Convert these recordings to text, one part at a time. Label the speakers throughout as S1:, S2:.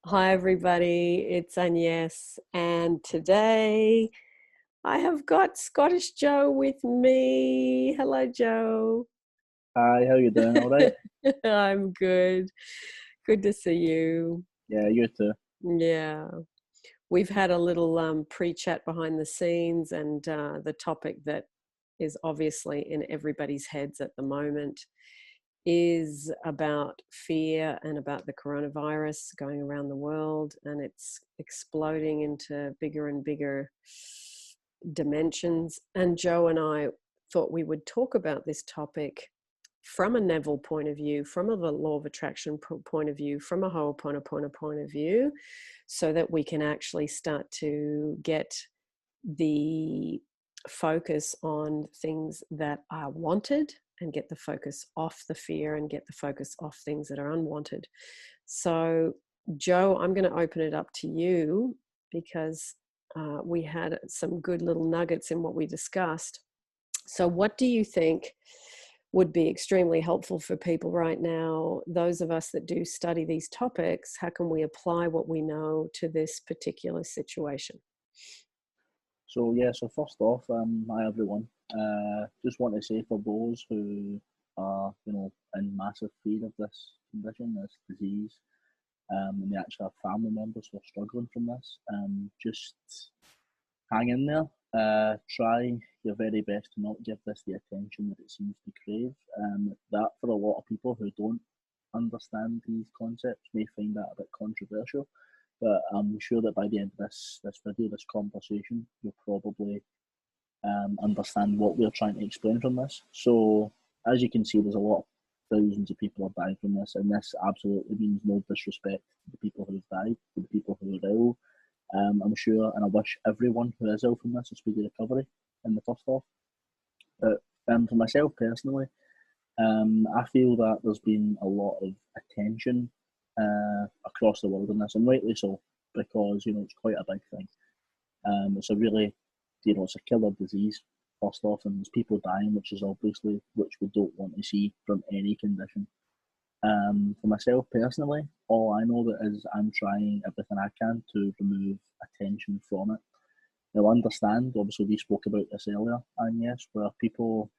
S1: Hi, everybody. It's Agnes, and today I have got Scottish Joe with me. Hello, Joe.
S2: Hi, how you doing? All right?
S1: I'm good. Good to see you.
S2: Yeah, you too.
S1: Yeah, we've had a little pre-chat behind the scenes, and the topic that is obviously in everybody's heads at the moment is about fear and about the coronavirus going around the world, and it's exploding into bigger and bigger dimensions. And Joe and I thought we would talk about this topic from a Neville point of view, from a law of attraction point of view, from a Ho'oponopono point of view, so that we can actually start to get the focus on things that are wanted and get the focus off the fear and get the focus off things that are unwanted. So, Joe, I'm going to open it up to you because we had some good little nuggets in what we discussed. So, what do you think would be extremely helpful for people right now? Those of us that do study these topics, how can we apply what we know to this particular situation?
S2: So first off, hi everyone. Just want to say for those who are, in massive fear of this condition, this disease, and they actually have family members who are struggling from this, just hang in there. Try your very best to not give this the attention that it seems to crave. That for a lot of people who don't understand these concepts may find that a bit controversial, but I'm sure that by the end of this video, this conversation, you'll probably understand what we're trying to explain from this. So as you can see, there's a lot of thousands of people have died from this, and this absolutely means no disrespect to the people who've died, to the people who are ill. I'm sure, and I wish everyone who is ill from this a speedy recovery in the first off. But for myself personally, I feel that there's been a lot of attention across the world on this, and rightly so, because it's quite a big thing. It's a really, it's a killer disease first off, and there's people dying, which is obviously which we don't want to see from any condition. For myself personally, all I know that is I'm trying everything I can to remove attention from it. Now, understand, obviously, we spoke about this earlier, and yes, where people,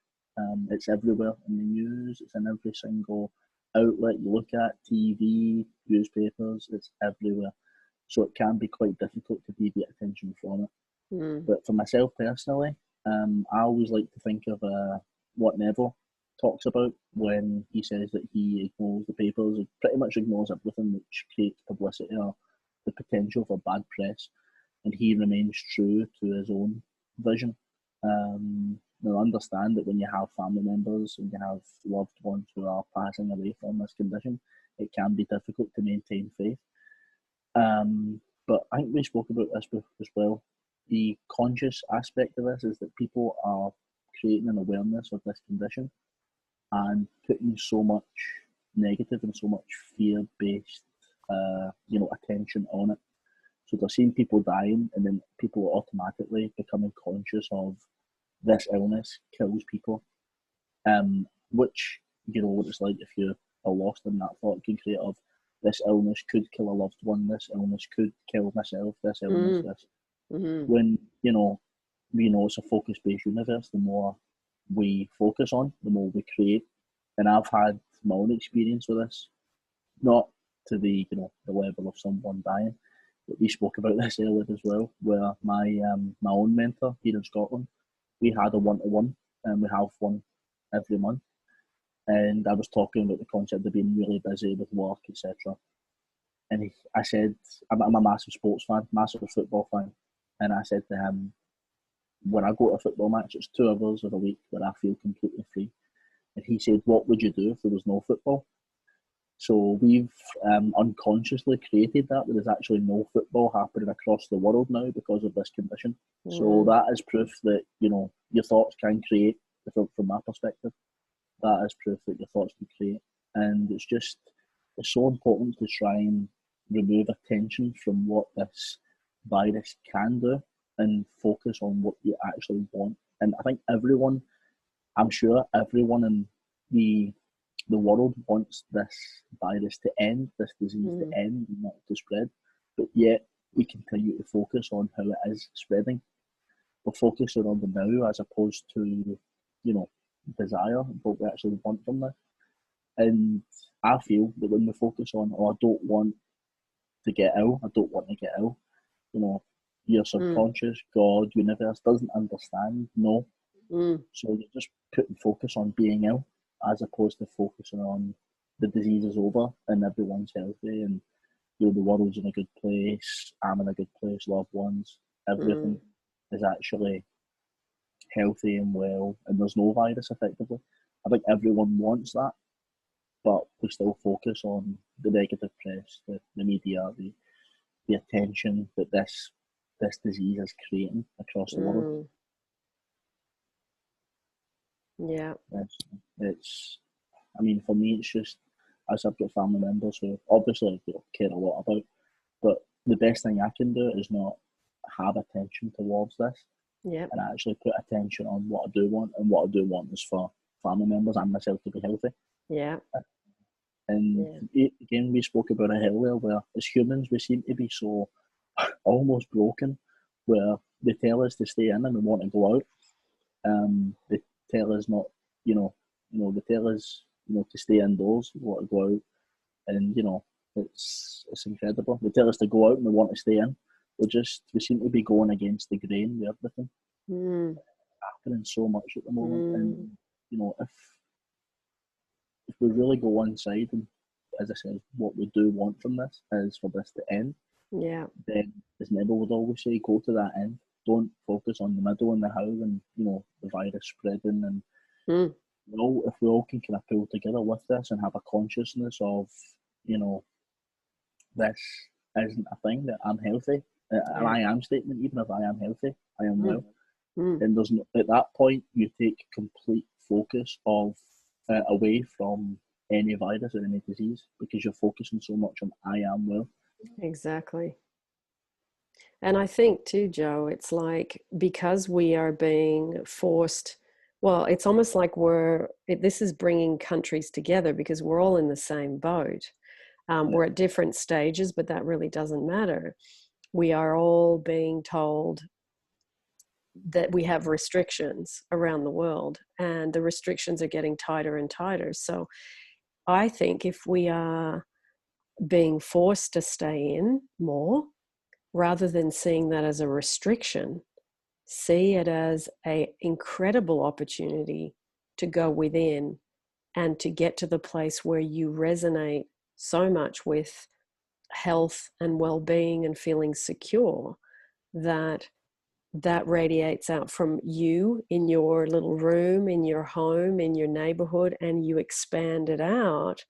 S2: it's everywhere in the news, it's in every single outlet you look at, TV, newspapers, it's everywhere. So it can be quite difficult to deviate attention from it. But for myself personally, I always like to think of what Neville talks about when he says that he ignores the papers, he pretty much ignores everything which creates publicity or the potential for bad press, and he remains true to his own vision. Now, understand that when you have family members and you have loved ones who are passing away from this condition, it can be difficult to maintain faith. But I think we spoke about this as well. The conscious aspect of this is that people are creating an awareness of this condition and putting so much negative and so much fear-based, attention on it. So they're seeing people dying, and then people are automatically becoming conscious of this illness kills people. Which what it's like if you are lost in that thought can create of this illness could kill a loved one, this illness could kill myself, this illness, this.
S1: Mm-hmm.
S2: When we know it's a focus-based universe, the more we focus on, the more we create. And I've had my own experience with this, not to the the level of someone dying, but we spoke about this earlier as well, where my own mentor here in Scotland, we had a one-to-one, and we have one every month. And I was talking about the concept of being really busy with work, etc. And I said, I'm a massive sports fan, massive football fan. And I said to him, when I go to a football match, it's 2 hours of a week where I feel completely free. And he said, what would you do if there was no football? So we've unconsciously created that. There is actually no football happening across the world now because of this condition. Mm-hmm. So that is proof that, your thoughts can create, from my perspective. That is proof that your thoughts can create. And it's so important to try and remove attention from what this virus can do and focus on what you actually want. And I think I'm sure everyone in the the world wants this virus to end, this disease to end, not to spread, but yet we continue to focus on how it is spreading. We're focusing on the now as opposed to, you know, desire, what we actually want from this. And I feel that when we focus on, oh, I don't want to get ill, I don't want to get ill, you know, your subconscious, God, universe doesn't understand, no. So you're just putting focus on being ill as opposed to focusing on the disease is over and everyone's healthy and, you know, the world's in a good place, I'm in a good place, loved ones, everything is actually healthy and well, and there's no virus effectively. I think everyone wants that, but we still focus on the negative press, the media, the attention that this disease is creating across the world.
S1: Yeah.
S2: It's I mean, for me, it's just, as I've got family members who obviously I care a lot about, but the best thing I can do is not have attention towards this, and actually put attention on what I do want, and what I do want is for family members and myself to be healthy. And again, we spoke about it earlier, where as humans we seem to be so almost broken, where they tell us to stay in and we want to go out. They tell us not, they tell us, to stay indoors, we want to go out, and it's incredible. They tell us to go out and we want to stay in. We seem to be going against the grain with everything. Happening so much at the moment, and if we really go inside, and as I said, what we do want from this is for this to end. Then, as Neville would always say, go to that end. Don't focus on the middle and the how, and the virus spreading. And if we all can kind of pull together with this and have a consciousness of, this isn't a thing, that I'm healthy, an I am statement. Even if I am healthy, I am well. And there's at that point you take complete focus of away from any virus or any disease, because you're focusing so much on I am well.
S1: Exactly. And I think too, Joe, it's like, because we are being forced, well, it's almost like this is bringing countries together, because we're all in the same boat. We're at different stages, but that really doesn't matter. We are all being told that we have restrictions around the world, and the restrictions are getting tighter and tighter. So I think if we are being forced to stay in more, rather than seeing that as a restriction, see it as an incredible opportunity to go within and to get to the place where you resonate so much with health and well-being and feeling secure that radiates out from you in your little room, in your home, in your neighborhood, and you expand it out.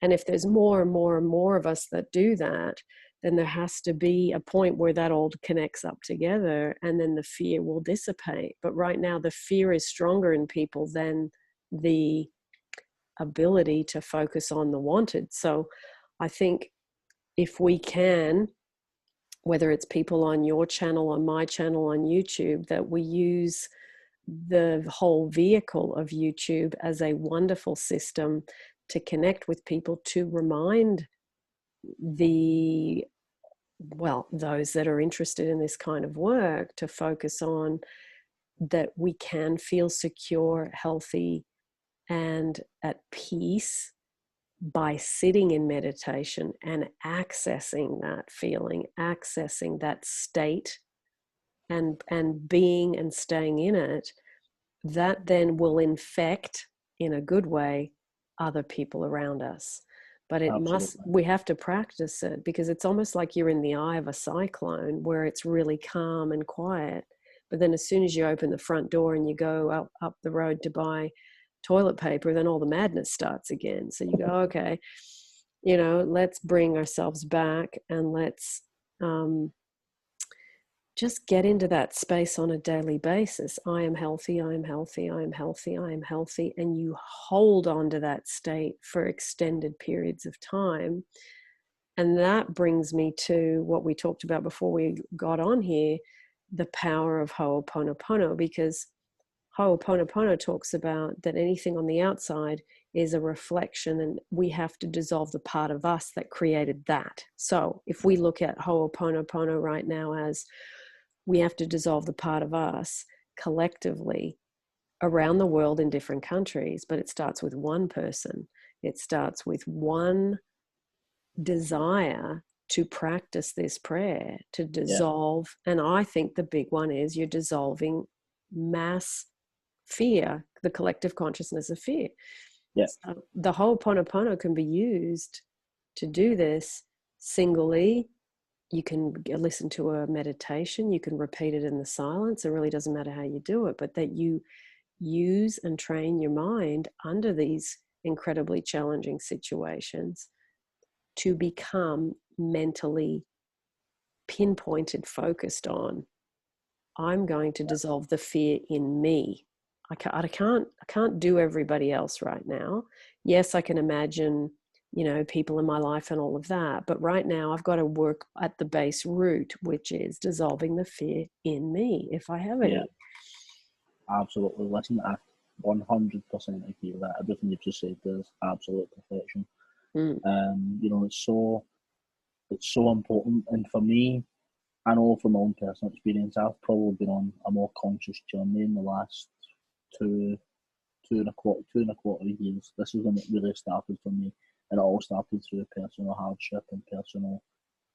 S1: And if there's more and more and more of us that do that, then there has to be a point where that all connects up together, and then the fear will dissipate. But right now the fear is stronger in people than the ability to focus on the wanted. So I think if we can, whether it's people on your channel, on my channel, on YouTube, that we use the whole vehicle of YouTube as a wonderful system to connect with people, to remind those that are interested in this kind of work, to focus on that we can feel secure, healthy, and at peace by sitting in meditation and accessing that feeling, accessing that state, and being and staying in it. That then will infect, in a good way, other people around us. But we have to practice it, because it's almost like you're in the eye of a cyclone where it's really calm and quiet. But then as soon as you open the front door and you go up the road to buy toilet paper, then all the madness starts again. So you go, okay, let's bring ourselves back, and let's just get into that space on a daily basis. I am healthy, I am healthy, I am healthy, I am healthy. And you hold on to that state for extended periods of time. And that brings me to what we talked about before we got on here, the power of Ho'oponopono, because Ho'oponopono talks about that anything on the outside is a reflection, and we have to dissolve the part of us that created that. So if we look at Ho'oponopono right now as we have to dissolve the part of us collectively around the world in different countries, but it starts with one person. It starts with one desire to practice this prayer, to dissolve. And I think the big one is you're dissolving mass fear, the collective consciousness of fear. So the Ho'oponopono can be used to do this singly. You can listen to a meditation, you can repeat it in the silence. It really doesn't matter how you do it, but that you use and train your mind under these incredibly challenging situations to become mentally pinpointed, focused on, I'm going to dissolve the fear in me. I can't do everybody else right now. Yes, I can imagine, people in my life and all of that. But right now I've got to work at the base root, which is dissolving the fear in me, if I have any.
S2: Absolutely. Listen, I 100% agree with that. Everything you've just said is absolute perfection. It's so important. And for me, I know from my own personal experience, I've probably been on a more conscious journey in the last two and a quarter years. This is when it really started for me, and it all started through personal hardship and personal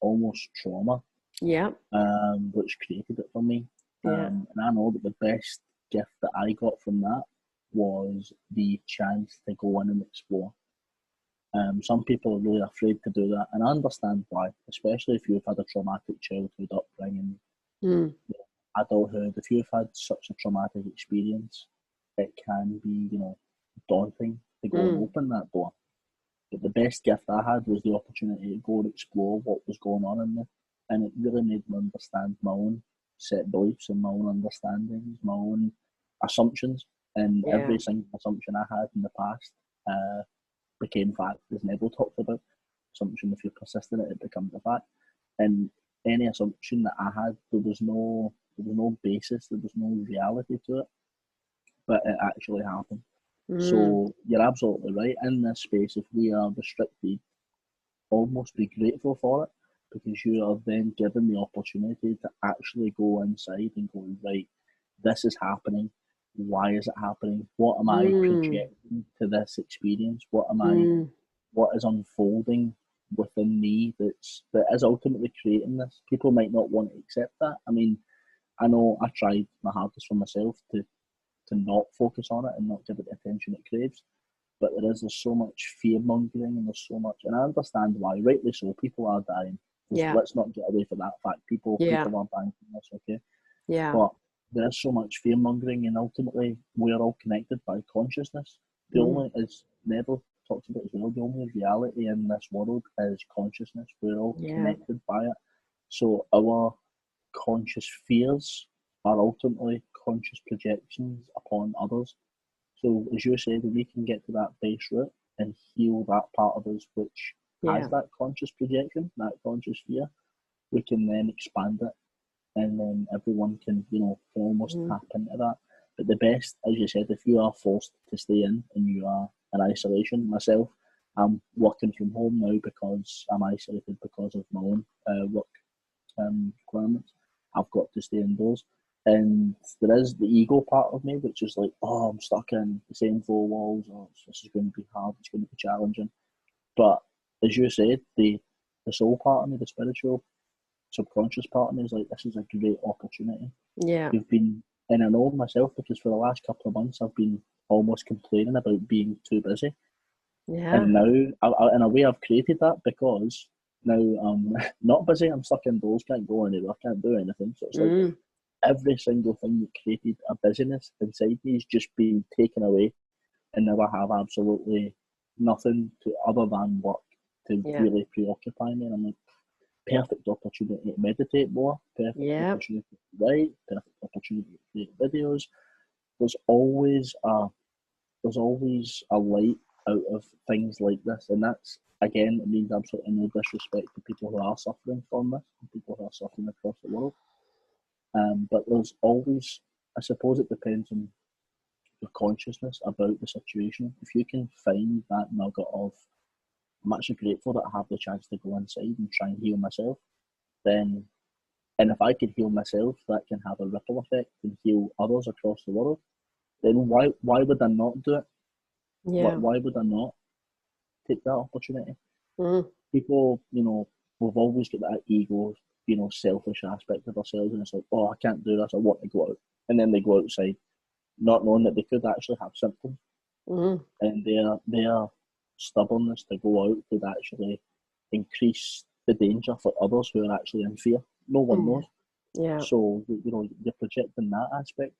S2: almost trauma. Which created it for me. And I know that the best gift that I got from that was the chance to go in and explore. Some people are really afraid to do that, and I understand why, especially if you've had a traumatic childhood upbringing, adulthood. If you've had such a traumatic experience, it can be, daunting to go and open that door. But the best gift I had was the opportunity to go and explore what was going on in me, and it really made me understand my own set beliefs and my own understandings, my own assumptions, and every single assumption I had in the past became fact, as Neville talked about. Assumption, if you persist in it, it becomes a fact. And any assumption that I had, there was no basis, there was no reality to it, but it actually happened. So you're absolutely right. In this space, if we are restricted, almost be grateful for it, because you are then given the opportunity to actually go inside and go, right, this is happening. Why is it happening? What am I projecting to this experience? What is unfolding within me that is ultimately creating this? People might not want to accept that. I mean, I know I tried my hardest for myself to not focus on it and not give it the attention it craves. But there's so much fear mongering, and there's so much, and I understand why, rightly so. People are dying. Let's not get away from that fact. People are dying from this, okay? But there's so much fear mongering, and ultimately we're all connected by consciousness. The only, as Neville talks about as well, the only reality in this world is consciousness. We're all connected by it. So our conscious fears are ultimately conscious projections upon others. So as you said, we can get to that base root and heal that part of us which has that conscious projection, that conscious fear. We can then expand it, and then everyone can, can almost tap into that. But the best, as you said, if you are forced to stay in and you are in isolation, myself, I'm working from home now because I'm isolated because of my own work requirements. I've got to stay indoors. And there is the ego part of me, which is like, oh, I'm stuck in the same four walls, or this is going to be hard, it's going to be challenging. But as you said, the soul part of me, the spiritual, subconscious part of me is like, this is a great opportunity. You've been, and I know myself, because for the last couple of months, I've been almost complaining about being too busy. And now, in a way, I've created that because now I'm not busy, I'm stuck indoors, can't go anywhere, can't do anything. So it's like, every single thing that created a busyness inside me is just being taken away, and now I have absolutely nothing to other than work to really preoccupy me. And I'm like, perfect opportunity to meditate more, perfect opportunity to write, perfect opportunity to create videos. There's always a light out of things like this, and that's, again, it means absolutely no disrespect to people who are suffering from this, and people who are suffering across the world. But there's always, I suppose it depends on your consciousness about the situation. If you can find that nugget of, I'm actually grateful that I have the chance to go inside and try and heal myself, then, and if I can heal myself, that can have a ripple effect and heal others across the world, then why would I not do it?
S1: Yeah.
S2: Why would I not take that opportunity?
S1: Mm.
S2: People, we've always got that ego, selfish aspect of ourselves, and it's like, oh, I can't do this, I want to go out. And then they go outside, not knowing that they could actually have symptoms.
S1: Mm.
S2: And their stubbornness to go out could actually increase the danger for others who are actually in fear. No one knows.
S1: Yeah.
S2: So, you're projecting that aspect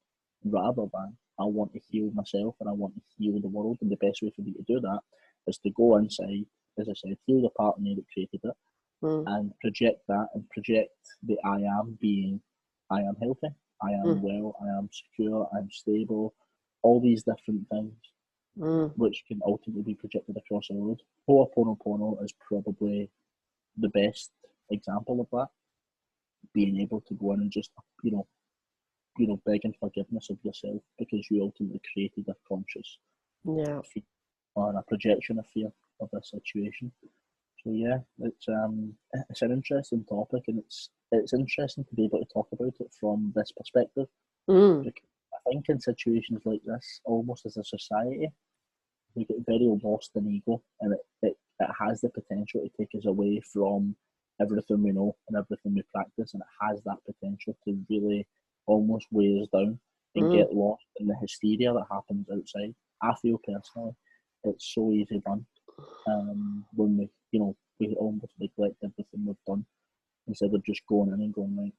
S2: rather than, I want to heal myself and I want to heal the world. And the best way for me to do that is to go inside, as I said, heal the part of me that created it, and project that and project the I am being, I am healthy, I am well, I am secure, I'm stable, all these different things, which can ultimately be projected across the world. Ho'oponopono is probably the best example of that. Being able to go in and just, begging forgiveness of yourself because you ultimately created a conscious fear or a projection of fear of this situation. So yeah, it's an interesting topic, and it's interesting to be able to talk about it from this perspective. Because I think in situations like this, almost as a society, we get very lost in ego, and it has the potential to take us away from everything we know and everything we practice, and it has that potential to really almost weigh us down and get lost in the hysteria that happens outside. I feel personally it's so easy done when we almost neglect everything we've done instead of just going in and going, right.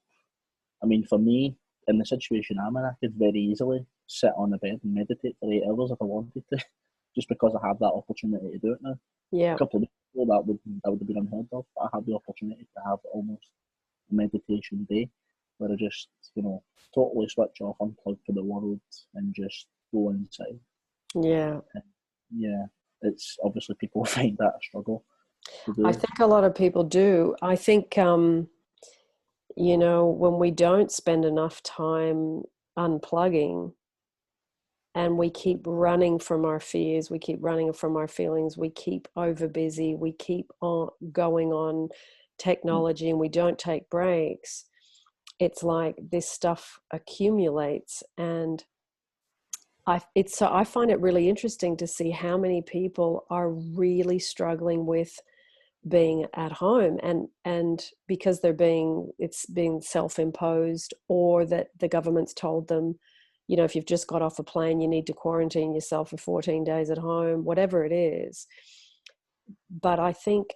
S2: I mean, for me, in the situation I'm in, I could very easily sit on the bed and meditate for 8 hours if I wanted to, just because I have that opportunity to do it now.
S1: Yeah.
S2: A couple of weeks ago, that would have been unheard of. I have the opportunity to have almost a meditation day where I just, totally switch off, unplug for the world, and just go inside.
S1: Yeah.
S2: And yeah, it's obviously people find that a struggle to do.
S1: I think a lot of people do. I think, when we don't spend enough time unplugging, and we keep running from our fears, we keep running from our feelings, we keep over busy, we keep on going on technology, and we don't take breaks, it's like this stuff accumulates. And I find it really interesting to see how many people are really struggling with being at home, and because it's being self-imposed, or that the government's told them, if you've just got off a plane, you need to quarantine yourself for 14 days at home, whatever it is. But I think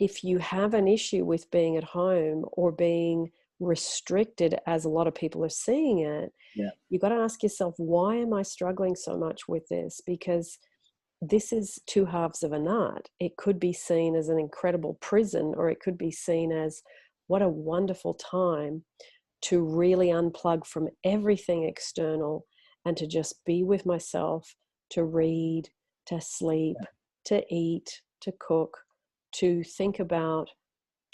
S1: if you have an issue with being at home or being restricted, as a lot of people are seeing it, you've got to ask yourself, why am I struggling so much with this? Because this is two halves of a nut. It could be seen as an incredible prison, or it could be seen as what a wonderful time to really unplug from everything external and to just be with myself, to read, to sleep, to eat, to cook, to think about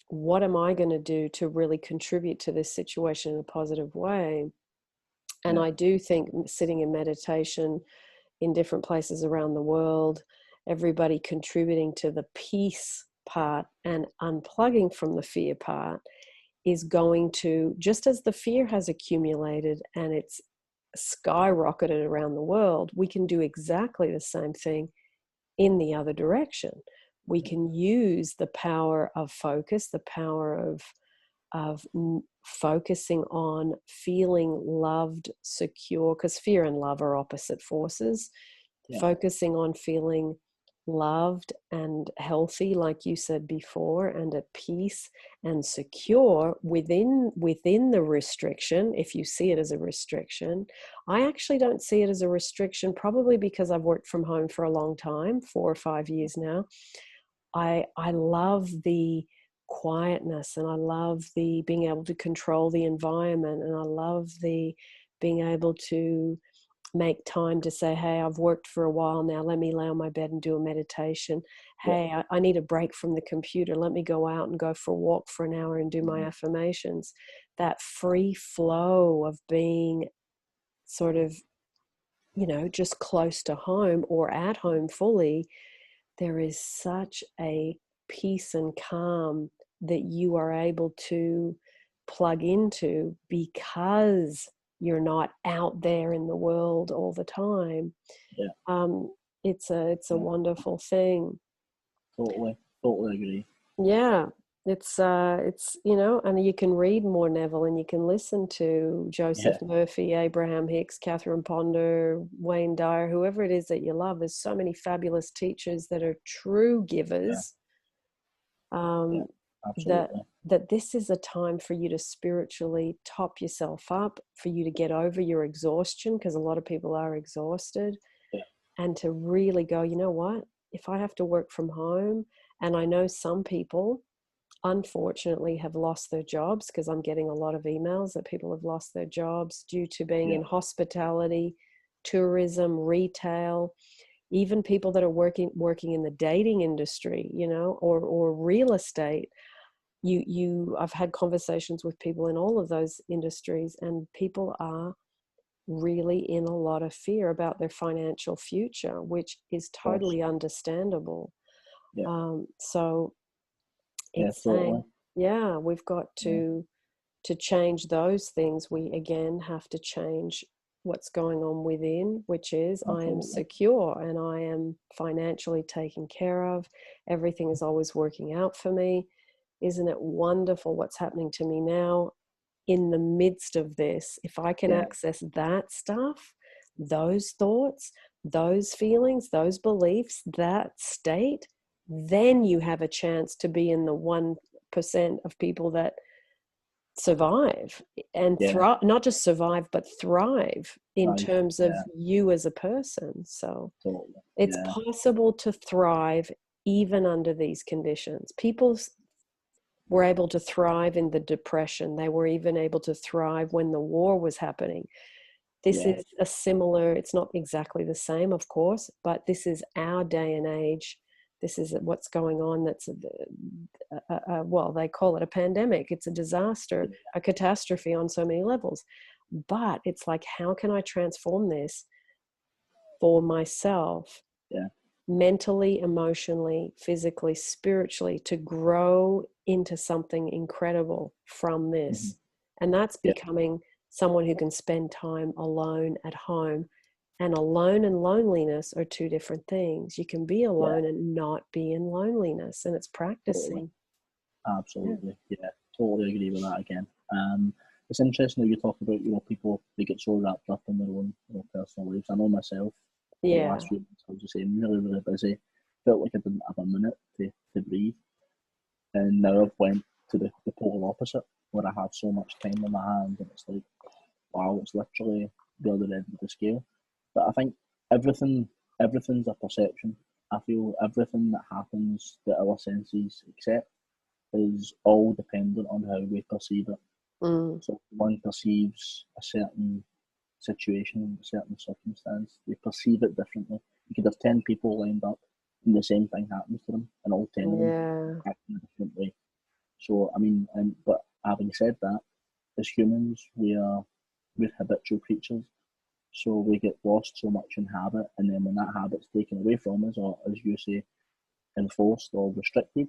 S1: what am I going to do to really contribute to this situation in a positive way. And I do think sitting in meditation in different places around the world, everybody contributing to the peace part and unplugging from the fear part, is going to, just as the fear has accumulated and it's skyrocketed around the world, we can do exactly the same thing in the other direction. We can use the power of focus, the power of focusing on feeling loved, secure, because fear and love are opposite forces. Focusing on feeling loved and healthy, like you said before, and at peace and secure within the restriction. If you see it as a restriction, I actually don't see it as a restriction, probably because I've worked from home for a long time, 4 or 5 years now. I love the quietness, and I love the being able to control the environment, and I love the being able to make time to say, hey, I've worked for a while now, let me lay on my bed and do a meditation. Hey, I need a break from the computer, let me go out and go for a walk for an hour and do my affirmations. That free flow of being sort of, just close to home or at home fully, there is such a peace and calm that you are able to plug into because you're not out there in the world all the time. It's a wonderful thing.
S2: Totally agree.
S1: Yeah, it's and you can read more, Neville, and you can listen to Joseph Murphy, Abraham Hicks, Catherine Ponder, Wayne Dyer, whoever it is that you love. There's so many fabulous teachers that are true givers. That this is a time for you to spiritually top yourself up, for you to get over your exhaustion, because a lot of people are exhausted, and to really go, you know what, if I have to work from home, and I know some people unfortunately have lost their jobs, because I'm getting a lot of emails that people have lost their jobs due to being in hospitality, tourism, retail, even people that are working in the dating industry, or real estate. I've had conversations with people in all of those industries, and people are really in a lot of fear about their financial future, which is totally understandable. So it's saying, we've got to change those things. We again have to change what's going on within, which is I am secure and I am financially taken care of. Everything is always working out for me. Isn't it wonderful what's happening to me now in the midst of this? If I can access that stuff, those thoughts, those feelings, those beliefs, that state, then you have a chance to be in the 1% of people that survive and thrive, not just survive, but thrive in terms of you as a person. So it's possible to thrive even under these conditions. People were able to thrive in the Depression. They were even able to thrive when the war was happening. This is a similar, it's not exactly the same, of course, but this is our day and age. This is what's going on. That's well, they call it a pandemic. It's a disaster, a catastrophe on so many levels. But it's like, how can I transform this for myself? Mentally, emotionally, physically, spiritually, to grow into something incredible from this. And that's becoming someone who can spend time alone at home. And alone and loneliness are two different things. You can be alone and not be in loneliness, and it's practicing.
S2: Absolutely. Totally agree with that again. It's interesting that you talk about, people, they get so wrapped up in their own personal lives. I know myself, the last few months, I was just saying, really, really busy. Felt like I didn't have a minute to breathe. And now I've went to the polar opposite, where I have so much time on my hands, and it's like, wow, it's literally the other end of the scale. But I think everything's a perception. I feel everything that happens that our senses accept is all dependent on how we perceive it. So if one perceives a certain situation, a certain circumstance, they perceive it differently. You could have 10 people lined up and the same thing happens to them, and all 10 of them act in a different way. So, but having said that, as humans, we're habitual creatures. So we get lost so much in habit, and then when that habit's taken away from us, or as you say, enforced or restricted,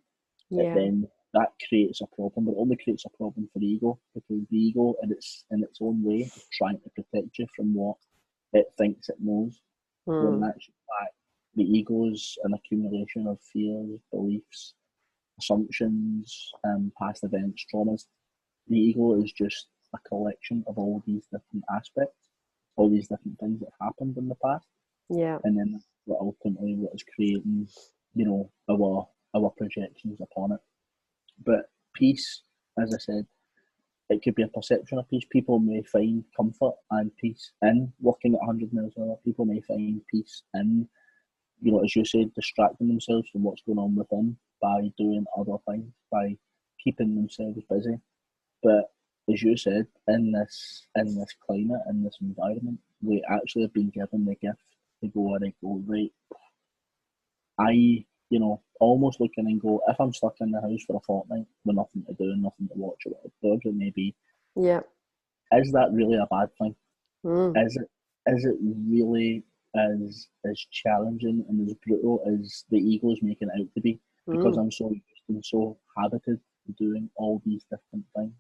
S2: then that creates a problem. But it only creates a problem for the ego, because the ego, in its own way, is trying to protect you from what it thinks it knows. When that's fact, the ego is an accumulation of fears, beliefs, assumptions, past events, traumas. The ego is just a collection of all these different aspects, all these different things that happened in the past. And then ultimately what is creating, our projections upon it. But peace, as I said, it could be a perception of peace. People may find comfort and peace in working at 100 miles an hour. People may find peace in, as you said, distracting themselves from what's going on within by doing other things, by keeping themselves busy. But as you said, in this climate, in this environment, we actually have been given the gift to go right. I, almost look in and go, if I'm stuck in the house for a fortnight with nothing to do and nothing to watch or whatever it may be, is that really a bad thing? Is it really as challenging and as brutal as the ego is making it out to be? Because I'm so used and so habited to doing all these different things.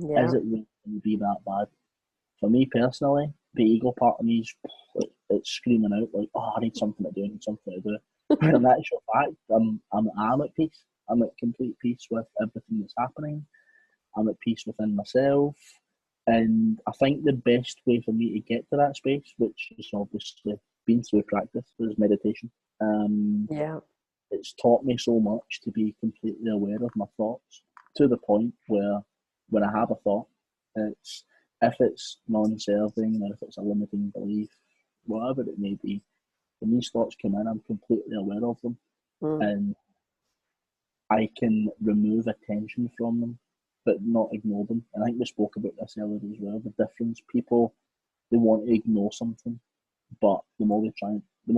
S1: Yeah.
S2: Is it really going to be that bad? For me personally, the ego part of me is it's screaming out like, "Oh, I need something to do. I need something to do." But in actual fact, I'm at peace. I'm at complete peace with everything that's happening. I'm at peace within myself. And I think the best way for me to get to that space, which is obviously been through practice, is meditation.
S1: Yeah.
S2: It's taught me so much to be completely aware of my thoughts to the point where when I have a thought, it's if it's non-serving or if it's a limiting belief, whatever it may be, when these thoughts come in, I'm completely aware of them. And I can remove attention from them, but not ignore them. And I think we spoke about this earlier as well. The difference, people, they want to ignore something, but the more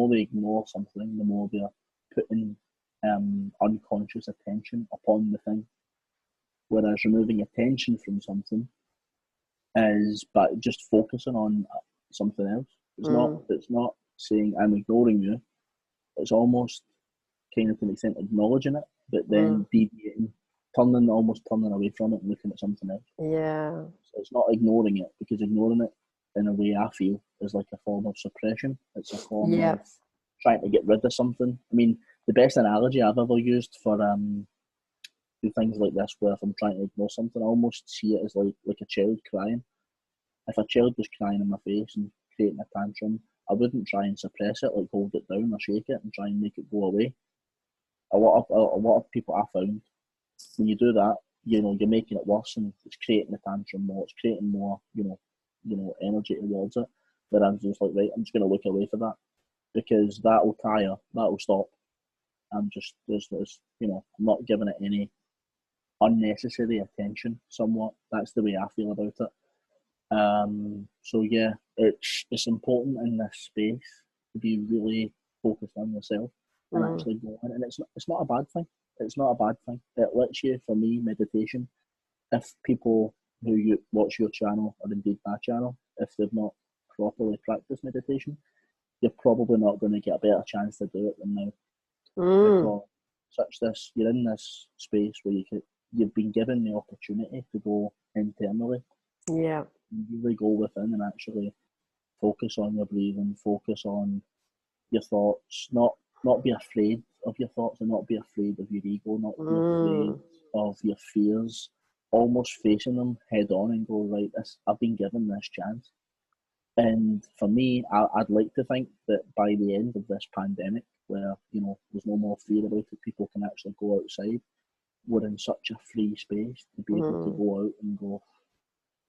S2: they ignore something, the more they're putting unconscious attention upon the thing. Whereas removing attention from something is, but just focusing on something else. It's not saying I'm ignoring you. It's almost kind of to an extent acknowledging it, but then deviating, almost turning away from it and looking at something else.
S1: Yeah.
S2: So it's not ignoring it, because ignoring it, in a way, I feel, is like a form of suppression. It's a form of trying to get rid of something. I mean, the best analogy I've ever used for do things like this, where if I'm trying to ignore something, I almost see it as like a child crying. If a child was crying in my face and creating a tantrum, I wouldn't try and suppress it, like hold it down or shake it and try and make it go away. A lot of people I found, when you do that, you're making it worse and it's creating a tantrum more. It's creating more, energy towards it. But I'm just like, right, I'm just going to look away for that, because that will tire, that will stop. I'm just, I'm not giving it any unnecessary attention. Somewhat, that's the way I feel about it. So yeah, it's important in this space to be really focused on yourself and actually go in. And it's not a bad thing. It's not a bad thing. It lets you, for me, meditation. If people who watch your channel, or indeed my channel, if they've not properly practiced meditation, you're probably not going to get a better chance to do it than now. Because you're in this space where you've been given the opportunity to go internally.
S1: Yeah.
S2: You really go within and actually focus on your breathing, focus on your thoughts, not be afraid of your thoughts, and not be afraid of your ego, not be afraid of your fears, almost facing them head on and go, right, I've been given this chance. And for me, I'd like to think that by the end of this pandemic, where, there's no more fear about it, people can actually go outside, we're in such a free space to be able to go out and go,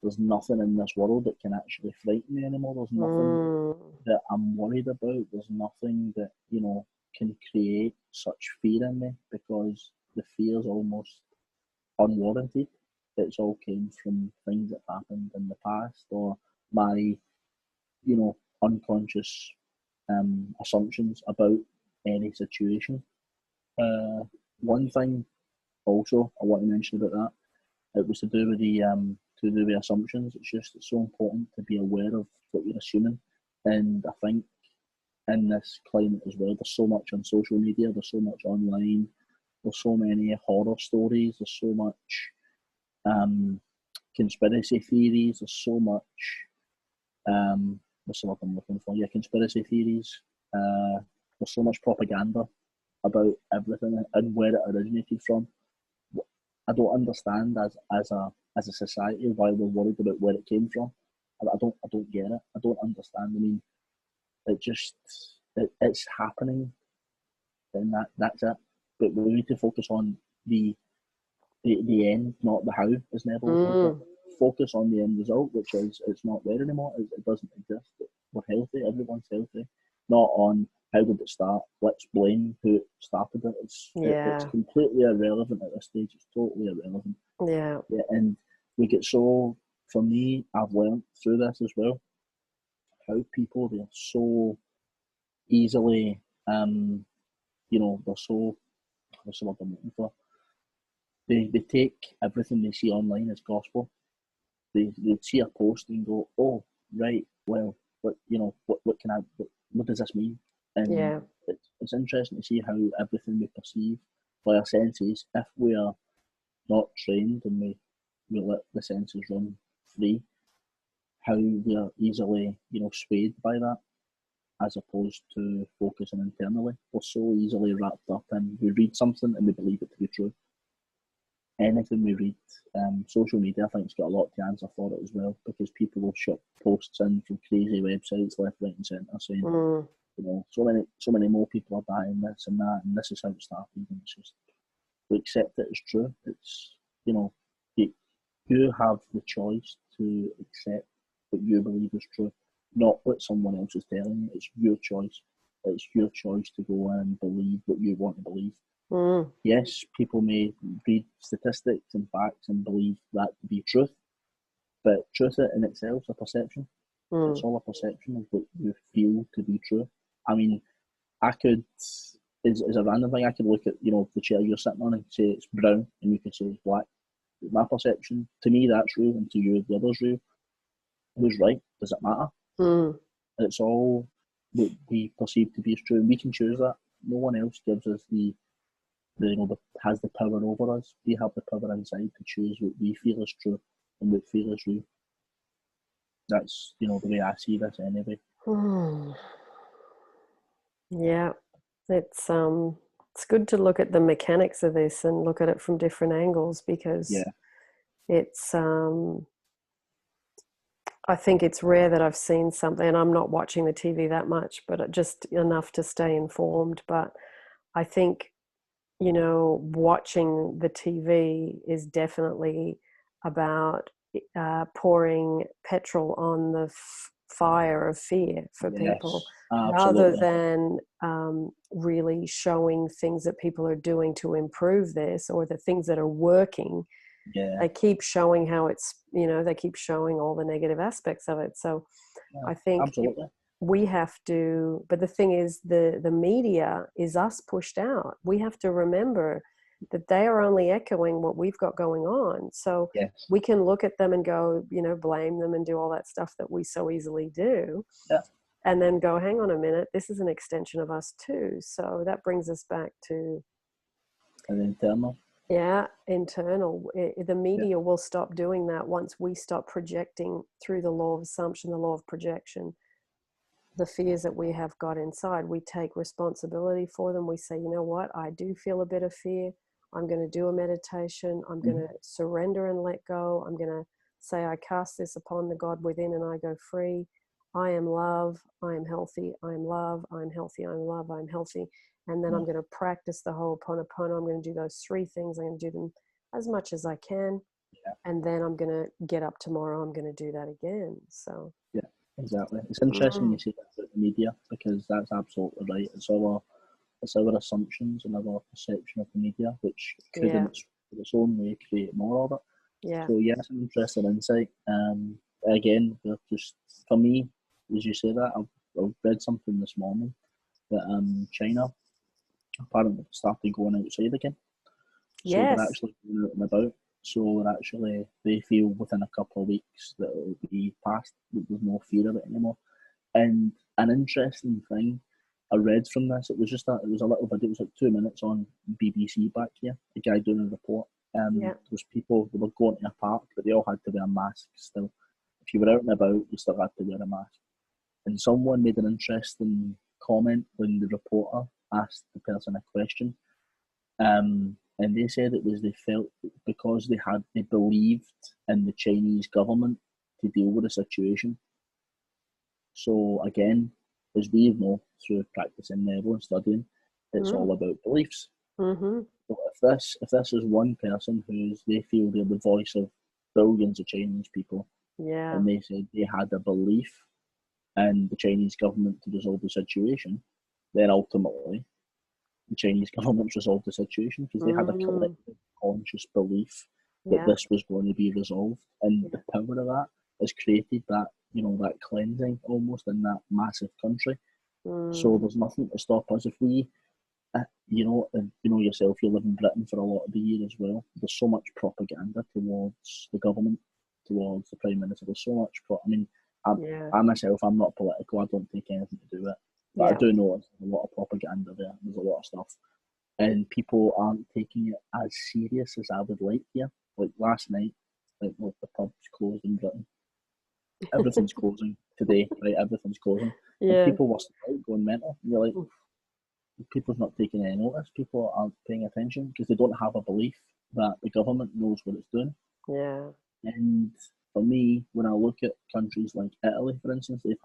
S2: there's nothing in this world that can actually frighten me anymore. There's nothing that I'm worried about. There's nothing that, can create such fear in me, because the fear is almost unwarranted. It's all came from things that happened in the past, or my, unconscious assumptions about any situation. One thing also I want to mention about that, it was to do with the assumptions. It's so important to be aware of what you're assuming. And I think in this climate as well, there's so much on social media, there's so much online, there's so many horror stories, there's so much conspiracy theories, there's so much what's the word I'm looking for? Yeah, conspiracy theories. There's so much propaganda about everything and where it originated from. I don't understand as a society why we're worried about where it came from. I don't get it. I don't understand. I mean, it's happening, and that's it. But we need to focus on the end, not the how, as Neville said. Focus on the end result, which is it's not there anymore. It doesn't exist. We're healthy. Everyone's healthy. Not on how did it start. Let's blame who started it. It's completely irrelevant at this stage. It's totally irrelevant.
S1: Yeah.
S2: And we get so. For me, I've learned through this as well how people, they're so easily, they're so, what's the word I'm looking for? They take everything they see online as gospel. They see a post and go, oh, right, well, what does this mean? And
S1: Yeah.
S2: it's interesting to see how everything we perceive by our senses, if we are not trained and we let the senses run free, how we are easily, swayed by that, as opposed to focusing internally. We're so easily wrapped up in, we read something and we believe it to be true. Anything we read, social media, I think it's got a lot to answer for it as well, because people will shut posts in from crazy websites left, right, and centre saying, so many more people are dying, this and that, and this is how it started. And it's just, we accept it as true. It's, you have the choice to accept what you believe is true, not what someone else is telling you. It's your choice. It's your choice to go in and believe what you want to believe. Yes, people may read statistics and facts and believe that to be truth, but truth in itself is a perception. It's all a perception of what you feel to be true. I mean, I could, as a random thing, I could look at, the chair you're sitting on and say it's brown, and you could say it's black. My perception, to me, that's real, and to you, the other's real. Who's right? Does it matter? It's all what we perceive to be as true, and we can choose that. No one else gives us has the power over us. We have the power inside to choose what we feel is true and what we feel is real. That's, the way I see this anyway.
S1: Yeah, it's good to look at the mechanics of this and look at it from different angles, because it's I think it's rare that I've seen something, and I'm not watching the TV that much, but just enough to stay informed. But I think, watching the TV is definitely about pouring petrol on the fire of fear for people, rather than really showing things that people are doing to improve this, or the things that are working. They keep showing how it's, they keep showing all the negative aspects of it. So I think we have to, but the thing is, the media is us pushed out. We have to remember that they are only echoing what we've got going on. So we can look at them and go, blame them and do all that stuff that we so easily do. And then go, hang on a minute, this is an extension of us too. So that brings us back to
S2: an internal.
S1: Yeah, internal. The media will stop doing that once we stop projecting through the law of assumption, the law of projection, the fears that we have got inside. We take responsibility for them. We say, you know what, I do feel a bit of fear. I'm going to do a meditation. I'm going to surrender and let go. I'm going to say, I cast this upon the God within and I go free. I am love. I am healthy. I am love. I am healthy. I am love. I am healthy. And then I'm going to practice the Ho'oponopono. I'm going to do those 3 things. I'm going to do them as much as I can. And then I'm going to get up tomorrow. I'm going to do that again. So
S2: exactly. It's interesting you say that about the media, because that's absolutely right. It's our assumptions and our perception of the media, which could in its own way create more of it. So it's an interesting insight. Again, just for me, as you say that, I've read something this morning that China apparently started going outside again. So they're actually going out and about. So they feel within a couple of weeks that it'll be past, that there's no fear of it anymore. And an interesting thing I read from this, it was a little video, it was like 2 minutes on BBC back here, a guy doing a report. There was people, they were going to a park, but they all had to wear masks still. If you were out and about, you still had to wear a mask. And someone made an interesting comment when the reporter asked the person a question. And they said it was they felt because they believed in the Chinese government to deal with the situation. So again, as we know through practicing Neville and studying, it's all about beliefs. So if this is one person they feel they're the voice of billions of Chinese people, and they said they had a belief in the Chinese government to resolve the situation, then ultimately the Chinese government resolved the situation because they had a collective conscious belief that this was going to be resolved, and the power of that has created that, that cleansing almost in that massive country. So there's nothing to stop us if we, and yourself, you live in Britain for a lot of the year as well. There's so much propaganda towards the government, towards the Prime Minister. There's so much,
S1: Yeah.
S2: I myself, I'm not political. I don't take anything to do with it. But I
S1: Yeah.
S2: do know there's a lot of propaganda there. There's a lot of stuff. And people aren't taking it as serious as I would like here. Like last night, like the pubs closed in Britain. Everything's closing today, right? Everything's closing. And
S1: Yeah.
S2: people were still out going mental. You're like, people's not taking any notice. People aren't paying attention because they don't have a belief that the government knows what it's doing.
S1: Yeah.
S2: And for me, when I look at countries like Italy, for instance, they've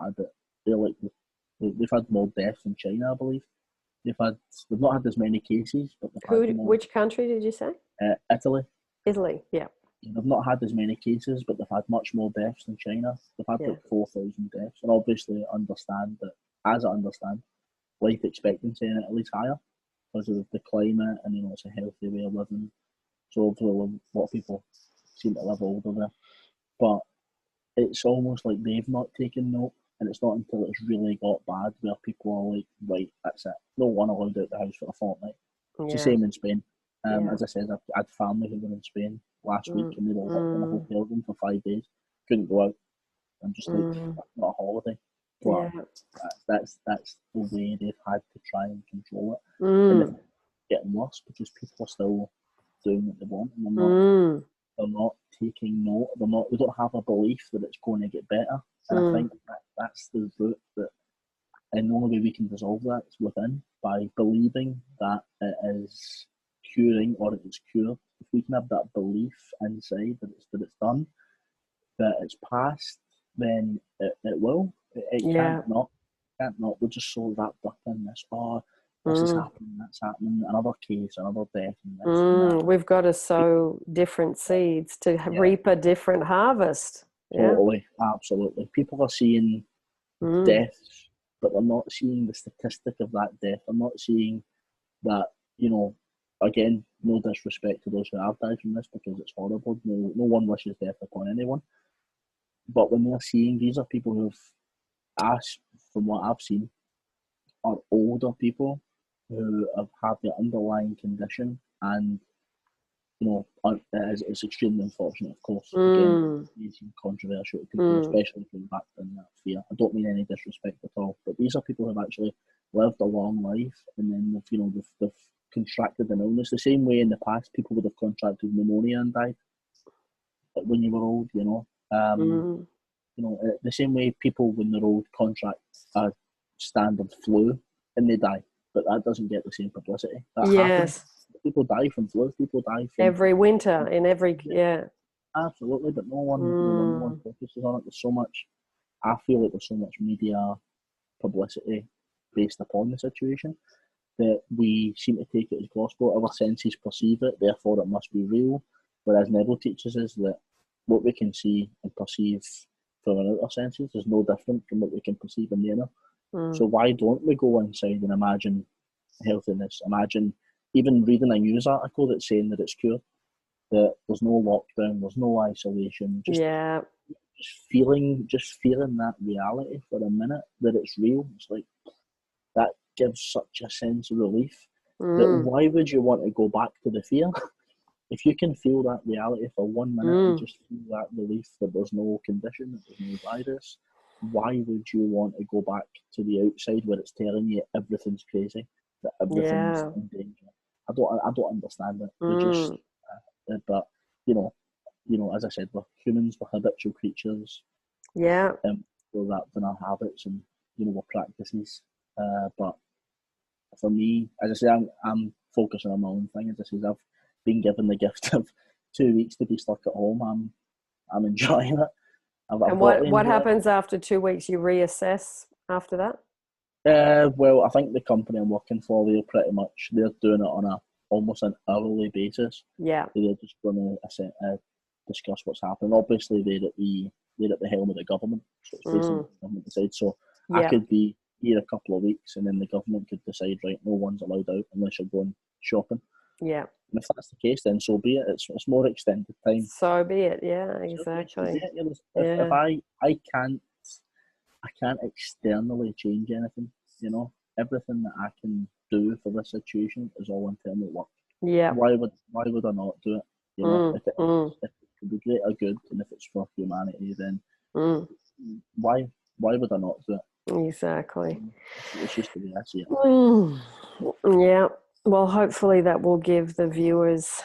S2: had more deaths than China, I believe. They've not had as many cases, but they've had more.
S1: Which country did you say?
S2: Italy.
S1: Italy. Yeah.
S2: They've not had as many cases, but they've had much more deaths than China. They've had like 4,000 deaths, and obviously understand that, as I understand, life expectancy in Italy's higher because of the climate, and it's a healthy way of living. So obviously a lot of people seem to live older there, but it's almost like they've not taken note, and it's not until it's really got bad where people are like, right, that's it. No one allowed out the house for a fortnight. It's the same in Spain. As I said, I had family who were in Spain last week, and they were locked in a hotel room for 5 days. Couldn't go out. I'm just like, that's not a holiday. But that's the way they've had to try and control it. And it's getting worse because people are still doing what they want, and they're not taking note. They don't have a belief that it's going to get better. And I think that's the root and the only way we can dissolve that is within, by believing that it is curing or it is cured. If we can have that belief inside that it's done, that it's past, then it will. It can't not. We're just so wrapped up in this. Oh, this is happening, that's happening, another case, another death, and this and that.
S1: We've got to sow different seeds to reap a different harvest.
S2: Totally, absolutely. People are seeing deaths, but they're not seeing the statistic of that death. They're not seeing that, again, no disrespect to those who have died from this because it's horrible. No one wishes death upon anyone. But when they're seeing, these are people who've asked, from what I've seen, are older people who have had the underlying condition, and it's extremely unfortunate, of course. Again, it's controversial to people, especially if they're wrapped in that fear. I don't mean any disrespect at all, but these are people who have actually lived a long life, and then they've contracted an illness the same way in the past people would have contracted pneumonia and died. But when you were old, the same way people when they're old contract a standard flu and they die, but that doesn't get the same publicity. That happens. People die from flu. People die from
S1: every winter in every
S2: absolutely, but no one focuses on it. There's so much. I feel like there's so much media publicity based upon the situation that we seem to take it as gospel. Our senses perceive it, therefore it must be real. Whereas Neville teaches us that what we can see and perceive from our outer senses is no different from what we can perceive in the inner. So why don't we go inside and imagine healthiness? Imagine even reading a news article that's saying that it's cured, that there's no lockdown, there's no isolation, just feeling that reality for a minute, that it's real. It's like that gives such a sense of relief that why would you want to go back to the fear? If you can feel that reality for 1 minute and just feel that relief that there's no condition, that there's no virus, why would you want to go back to the outside where it's telling you everything's crazy, that everything's in danger? I don't understand it. We just, but as I said, we're humans, we're habitual creatures.
S1: Yeah.
S2: We're wrapped in our habits and our practices. But for me, as I say, I'm focusing on my own thing. As I said, I've been given the gift of 2 weeks to be stuck at home. I'm enjoying it.
S1: And what happens after 2 weeks? You reassess after that?
S2: Well, I think the company I'm working for, they're doing it on almost an hourly basis.
S1: Yeah.
S2: They're just going to discuss what's happening. Obviously, they're at the helm of the government, so it's facing the government side. So I could be here a couple of weeks, and then the government could decide, right, no one's allowed out unless you're going shopping.
S1: Yeah.
S2: And if that's the case, then so be it. It's more extended time.
S1: So be it. Yeah, exactly.
S2: If I can't externally change anything, everything that I can do for this situation is all internal work.
S1: Yeah.
S2: Why would I not do it? If it could be greater good, and if it's for humanity, then why would I not do it?
S1: Exactly.
S2: It's just the way I see it.
S1: Yeah. Well, hopefully that will give the viewers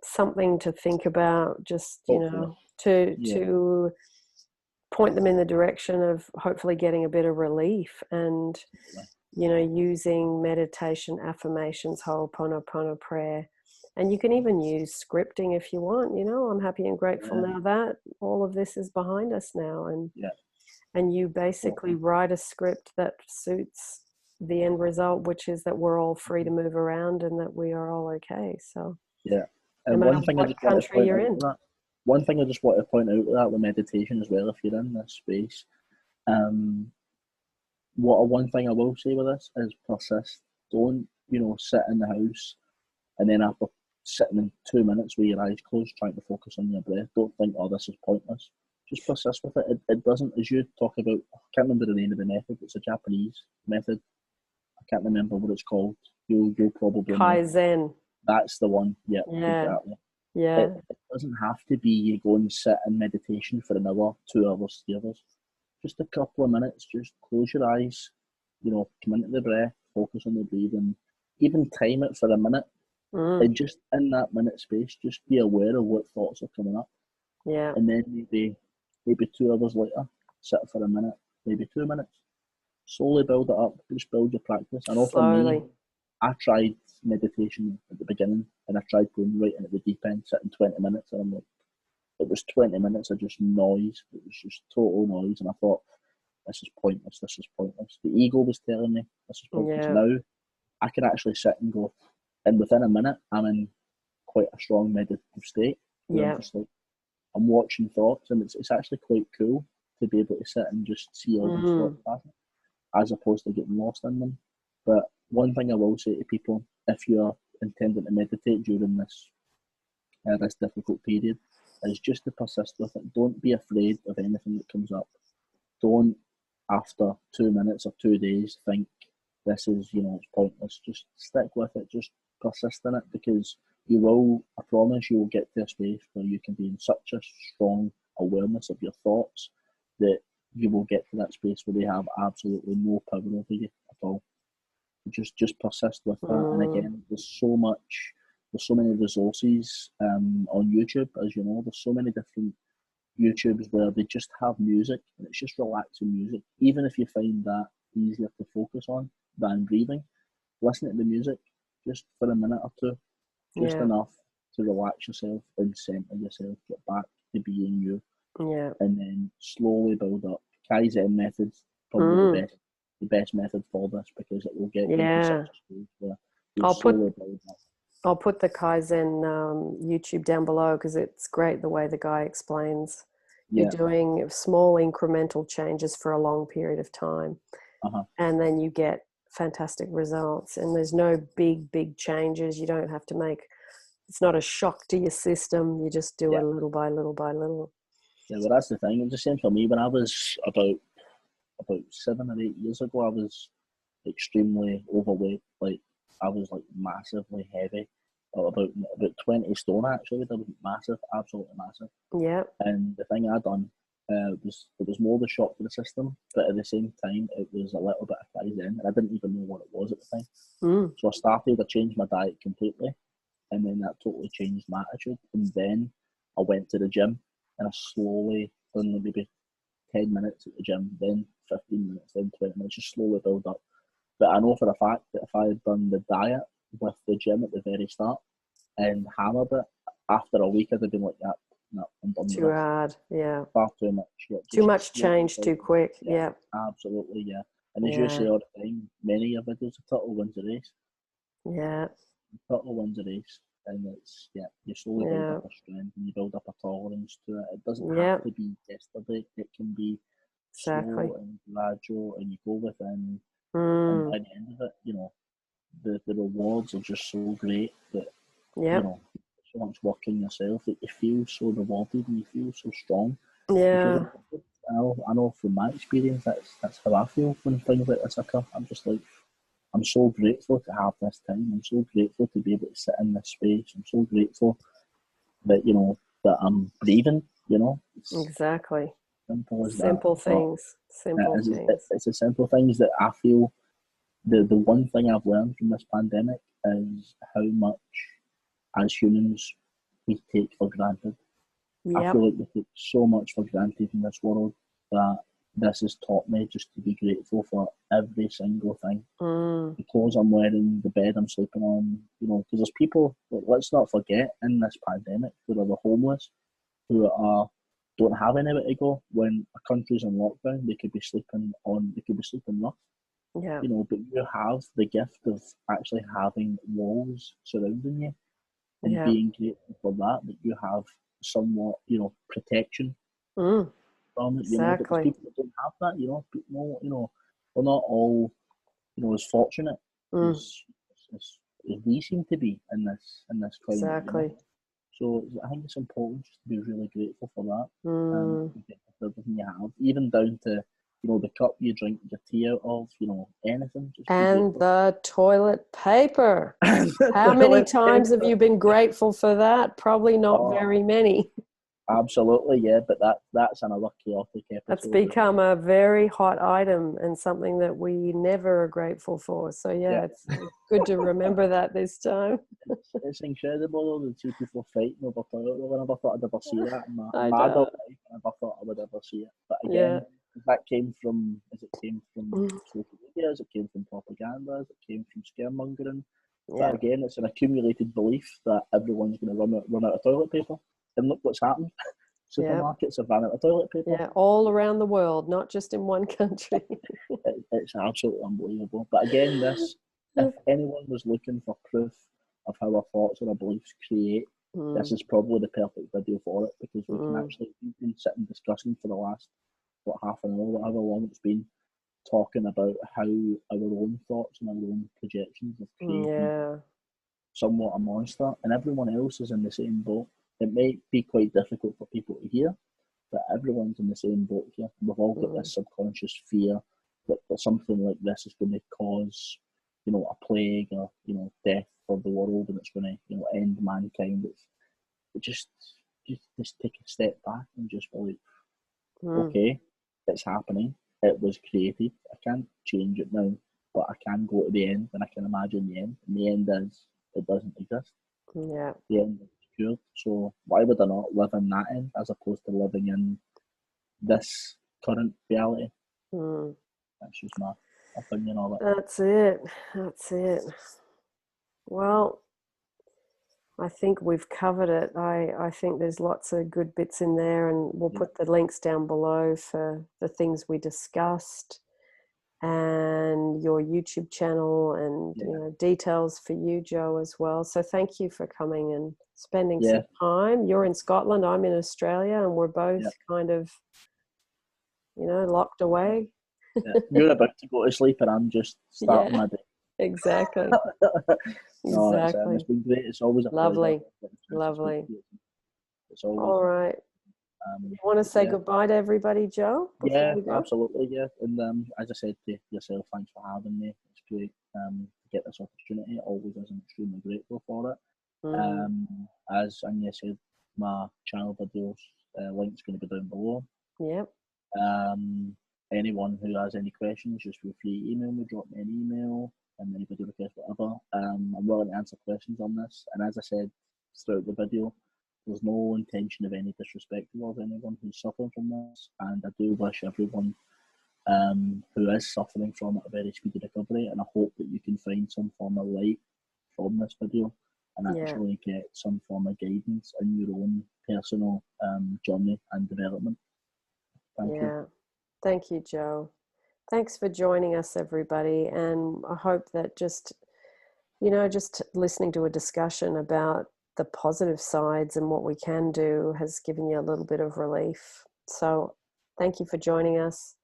S1: something to think about, just,
S2: Hopefully.
S1: to point them in the direction of hopefully getting a bit of relief, and, using meditation, affirmations, Ho'oponopono prayer. And you can even use scripting if you want. I'm happy and grateful now that all of this is behind us now. And you basically write a script that suits the end result, which is that we're all free to move around and that we are all okay. So
S2: and
S1: no
S2: one
S1: matter
S2: thing I
S1: what
S2: just want to
S1: country
S2: point
S1: you're
S2: out
S1: in.
S2: with that, one thing I just want to point out with that with meditation as well, if you're in this space, one thing I will say with this is persist. Don't sit in the house and then after sitting in 2 minutes with your eyes closed trying to focus on your breath, don't think, oh, this is pointless. Just persist with it. It doesn't, as you talk about, I can't remember the name of the method. It's a Japanese method. I can't remember what it's called. You'll probably know.
S1: Kaizen.
S2: That's the one. Yeah. Exactly.
S1: Yeah.
S2: It doesn't have to be you go and sit in meditation for another 2 hours, 3 hours. Just a couple of minutes. Just close your eyes. Come into the breath. Focus on the breathing. Even time it for a minute. And just in that minute space, just be aware of what thoughts are coming up.
S1: Yeah.
S2: And then maybe 2 hours later, sit for a minute, maybe 2 minutes. Slowly build it up. Just build your practice. And for me, I tried meditation at the beginning, and I tried going right into the deep end, sitting 20 minutes, and I'm like, it was 20 minutes of just noise. It was just total noise, and I thought, this is pointless. This is pointless. The ego was telling me this is pointless. Now I can actually sit and go, and within a minute, I'm in quite a strong meditative state. I'm just like, I'm watching thoughts, and it's actually quite cool to be able to sit and just see all these thoughts passing, as opposed to getting lost in them. But one thing I will say to people, if you're intending to meditate during this difficult period, is just to persist with it. Don't be afraid of anything that comes up. Don't, after 2 minutes or 2 days, think this is, it's pointless. Just stick with it. Just persist in it, because you will, I promise, you will get to a space where you can be in such a strong awareness of your thoughts that you will get to that space where they have absolutely no power over you at all. Just persist with that. And again, there's so many resources on YouTube, as you know. There's so many different YouTubes where they just have music, and it's just relaxing music. Even if you find that easier to focus on than breathing, listen to the music just for a minute or two, just enough to relax yourself and center yourself, get back to being you, and then slowly build up. Kaizen methods probably the best method for this, because it will get you to such a stage where you'll slowly build up.
S1: I'll put the Kaizen YouTube down below, because it's great the way the guy explains. You're doing small incremental changes for a long period of time, and then you get fantastic results. And there's no big changes. You don't have to make, it's not a shock to your system. You just do it little by little by little.
S2: Yeah, well, that's the thing. It was the same for me when I was about 7 or 8 years ago. I was extremely overweight. Like, I was like massively heavy, about 20 stone actually. That was massive, absolutely massive.
S1: Yeah.
S2: And the thing I done it was more the shock to the system, but at the same time it was a little bit of Kaizen, and I didn't even know what it was at the time. So I changed my diet completely, and then that totally changed my attitude. And then I went to the gym, and I slowly done maybe 10 minutes at the gym, then 15 minutes, then 20 minutes, just slowly build up. But I know for a fact that if I had done the diet with the gym at the very start and hammered it, after a week I'd have been like, no, I'm done with
S1: Too hard,
S2: far too much.
S1: Too much change too quick,
S2: Absolutely, And as you say all the time, many of it is a turtle wins a race.
S1: Yeah.
S2: A turtle wins a race, and it's, you slowly build up a strength and you build up a tolerance to it. It doesn't have to be yesterday. It can be slow and gradual, and you go within, and by the end of it, the rewards are just so great that, so much work in yourself that you feel so rewarded and you feel so strong.
S1: Yeah.
S2: I know from my experience that's how I feel when things like this occur. I'm just like, I'm so grateful to have this time. I'm so grateful to be able to sit in this space. I'm so grateful that, that I'm breathing,
S1: Exactly.
S2: Simple as that.
S1: Simple
S2: But
S1: things. Simple things.
S2: it's the simple things that I feel the one thing I've learned from this pandemic is how much as humans we take for granted. I
S1: Yep.
S2: feel like we take so much for granted in this world that this has taught me just to be grateful for every single thing.
S1: Mm.
S2: The clothes I'm wearing, the bed I'm sleeping on, because there's people, let's not forget, in this pandemic, who are the homeless, who don't have anywhere to go. When a country's in lockdown, they could be sleeping rough.
S1: Yeah.
S2: But you have the gift of actually having walls surrounding you and
S1: Yeah.
S2: being grateful for that you have somewhat, protection
S1: Mm.
S2: from it, but there's
S1: Exactly.
S2: people that don't have that, people, we're not all, as fortunate
S1: Mm.
S2: as we seem to be in this climate,
S1: Exactly.
S2: So I think it's important just to be really grateful for that, and
S1: Mm.
S2: be grateful for everything you have, even down to, the cup you drink your tea out of, anything, just be
S1: And
S2: grateful.
S1: the toilet paper. How many times have you been grateful for that? Probably not
S2: Oh,
S1: very many.
S2: absolutely, yeah, but that's another chaotic
S1: That's
S2: episode.
S1: become a very hot item and something that we never are grateful for. So
S2: Yeah,
S1: yeah, it's good to remember that this time.
S2: it's incredible though, to see people fighting over toilet roll. I never thought I'd ever see that
S1: I
S2: in my adult
S1: know.
S2: life. I never thought I would ever see it. But
S1: Yeah.
S2: again, that came from, as it came from
S1: Mm.
S2: social media, as it came from propaganda, as it came from scaremongering. But
S1: Yeah.
S2: again, it's an accumulated belief that everyone's going to run out of toilet paper. And look what's happened.
S1: Yeah.
S2: Supermarkets have run out of toilet paper.
S1: Yeah. All around the world, not just in one country.
S2: It's absolutely unbelievable. But again, if anyone was looking for proof of how our thoughts and our beliefs create, this is probably the perfect video for it, because we've been sitting discussing for the last, half an hour, however long it's been, talking about how our own thoughts and our own projections have created
S1: Yeah.
S2: somewhat a monster, and everyone else is in the same boat. It may be quite difficult for people to hear, but everyone's in the same boat here. We've all got this subconscious fear that something like this is going to cause, a plague or, death for the world, and it's going to, end mankind. Just take a step back and just be like, okay, it's happening. It was created. I can't change it now, but I can go to the end and I can imagine the end. And the end is, it doesn't exist.
S1: Yeah.
S2: The end is secured. So why would I not live in that end as opposed to living in this current reality? That's just my opinion of it.
S1: That's it. That's it. Well, I think we've covered it. I think there's lots of good bits in there, and we'll put the links down below for the things we discussed, and your YouTube channel, and details for you, Joe, as well. So thank you for coming and spending some time. You're in Scotland, I'm in Australia, and we're both kind of, locked away.
S2: You're about to go to sleep and I'm just starting my day.
S1: Exactly.
S2: No,
S1: Exactly.
S2: it's been great. It's always a
S1: Lovely.
S2: pleasure.
S1: Lovely.
S2: It's always.
S1: All right. You want to say goodbye to everybody, Joe?
S2: Yeah,
S1: We go?
S2: absolutely. Yeah, and as I said to yourself, thanks for having me. It's great to get this opportunity. Always is. I'm extremely grateful for it. As Agnes said, my channel videos link's going to be down below.
S1: Yep.
S2: Anyone who has any questions, just feel free to email me, drop me an email, and anybody request whatever. I'm willing to answer questions on this. And as I said throughout the video, there's no intention of any disrespect towards anyone who's suffering from this. And I do wish everyone who is suffering from it a very speedy recovery. And I hope that you can find some form of light from this video and actually get some form of guidance in your own personal journey and development. Thank you.
S1: Thank you, Joe. Thanks for joining us, everybody. And I hope that just listening to a discussion about the positive sides and what we can do has given you a little bit of relief. So thank you for joining us.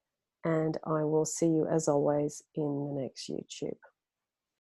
S1: And I will see you, as always, in the next YouTube.